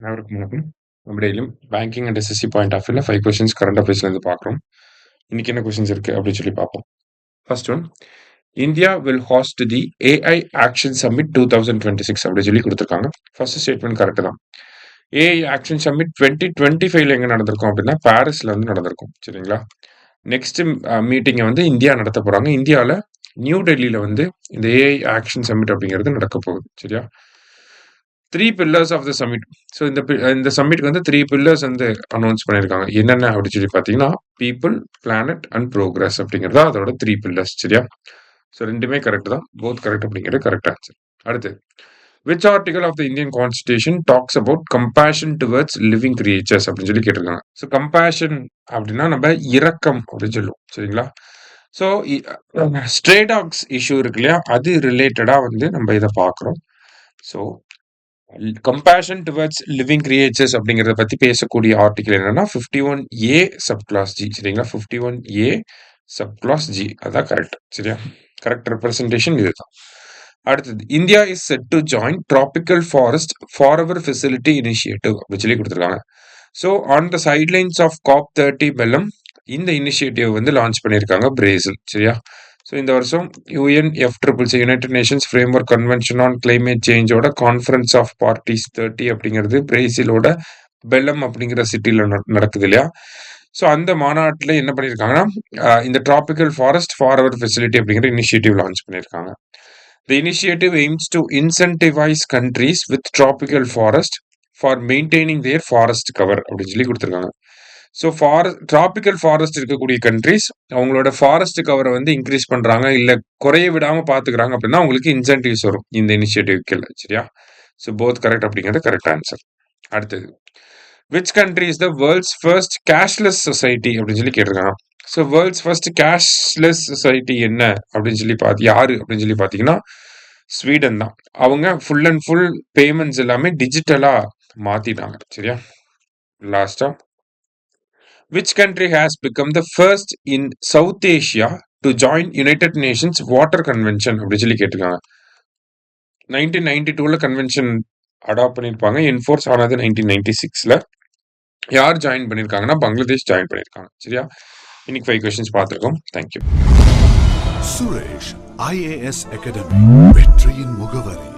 அனைவருக்கும் வணக்கம். நம்ம டெய்லியும் banking and SSC point of வியூல 5 கொஸ்டின்ஸ் கரண்ட் அஃபேர்ஸ்ல இருந்து பார்க்குறோம். இன்னைக்கு என்ன கொஸ்டின்ஸ் இருக்கு அப்படின்னு சொல்லி பார்ப்போம். First one, India will host the AI action summit 2026 அப்படின்னு சொல்லி கொடுத்துருக்காங்க. ஃபர்ஸ்ட் ஸ்டேட்மெண்ட் கரெக்ட் தான். ஏஐ ஆக்ஷன் சம்மிட் 2025ல எங்க நடந்திருக்கும் அப்படின்னா பாரிஸ்ல வந்து நடந்திருக்கும். சரிங்களா? நெக்ஸ்ட் மீட்டிங்கை வந்து இந்தியா நடத்த போறாங்க. இந்தியாவில் நியூ டெல்லியில வந்து இந்த ஏஐ ஆக்ஷன் சம்மிட் அப்படிங்கிறது நடக்க போகுது. சரியா? 3 pillars of the summit. So இந்த சம்மிட்க்கு வந்து 3 பில்லர்ஸ் வந்து அனௌன்ஸ் பண்ணியிருக்காங்க. என்னென்ன அப்படின்னு சொல்லி பார்த்தீங்கன்னா, பீப்புள், பிளானட் அண்ட் ப்ரோக்ரஸ் அப்படிங்கிறது அதோட 3 பில்லர்ஸ். சரியா? ஸோ 2மே கரெக்ட் தான். போத் கரெக்ட் அப்படிங்கிறது கரெக்ட் ஆன்சர். அடுத்து, which article of the Indian constitution talks about compassion towards living creatures அப்படின்னு சொல்லி கேட்டிருக்காங்க. ஸோ கம்பேஷன் அப்படின்னா நம்ம இரக்கம் அப்படின்னு சொல்லுவோம். சரிங்களா? ஸோ ஸ்ட்ரே டாக்ஸ் இஷ்யூ இருக்கு இல்லையா, அது ரிலேட்டடா வந்து நம்ம இதை பார்க்குறோம். So compassion towards living creatures அப்படிங்கிறத பத்தி பேசக்கூடிய ஆர்டிகல் என்னன்னா 51A சப் கிளாஸ் ஜி. சரிங்களா? 51A சப் கிளாஸ் ஜி, அதான் கரெக்ட். சரியா? கரெக்ட் ரெப்ரசன்டேஷன் இதுதான். அடுத்தது, India is set to join tropical forest forever facility initiative அப்படின்னு சொல்லி கொடுத்துருக்காங்க. So on the சைட்லைன்ஸ் of COP30 phellem இந்த இனிஷியேட்டிவ் வந்து லான்ச் பண்ணியிருக்காங்க பிரேசில். சரியா? ஸோ இந்த வருஷம் UNFCCC United Nations framework convention on climate சேஞ்சோட conference of parties 30 அப்படிங்கிறது பிரேசிலோட பெல்லம் அப்படிங்கிற சிட்டியில் நடக்குது இல்லையா? ஸோ அந்த மாநாட்டில் என்ன பண்ணியிருக்காங்கன்னா, இந்த டிராபிக்கல் ஃபாரஸ்ட் ஃபாரெவர் ஃபெசிலிட்டி அப்படிங்கிற இனிஷியேட்டிவ் லான்ச் பண்ணியிருக்காங்க. The initiative aims to incentivize countries with tropical forest for maintaining their forest cover அப்படின்னு சொல்லி கொடுத்துருக்காங்க. ஸோ டிராபிக்கல் ஃபாரஸ்ட் இருக்கக்கூடிய கண்ட்ரிஸ் அவங்களோட ஃபாரஸ்ட் கவரை வந்து இன்க்ரீஸ் பண்றாங்க, இல்ல குறைய விடாம பாத்துக்கிறாங்க அப்படின்னா அவங்களுக்கு இன்சென்டிவ்ஸ் வரும் இந்த இனிஷியேட்டிவ்க்கு. சரியா? ஸோ போத் கரெக்ட் அப்படிங்கிறது கரெக்ட் ஆன்சர். அடுத்தது, which country is the world's first cashless society அப்படின்னு சொல்லி கேட்டிருக்காங்க. So world's first cashless society என்ன அப்படின்னு சொல்லி யாரு அப்படின்னு சொல்லி பார்த்தீங்கன்னா ஸ்வீடன் தான். அவங்க ஃபுல் அண்ட் ஃபுல் பேமெண்ட்ஸ் எல்லாமே டிஜிட்டலா மாத்திட்டாங்க. சரியா? லாஸ்டா, which country has become the first in South Asia to join United Nations Water Convention அப்படி சொல்லி கேட்டிருக்காங்க. 1992ல கன்வென்ஷன் அடாப்ட் பண்ணியிருப்பாங்க. என்ஃபோர்ஸ் ஆனது 1996ல. யார் ஜாயின் பண்ணியிருக்காங்கன்னா பங்களாதேஷ் ஜாயின் பண்ணியிருக்காங்க. சரியா? இன்னைக்கு 5 கொஸ்டின்ஸ் பார்த்துருக்கோம். தேங்க்யூ. சுரேஷ் IAS அகாடமி, வெற்றியின் முகவரி.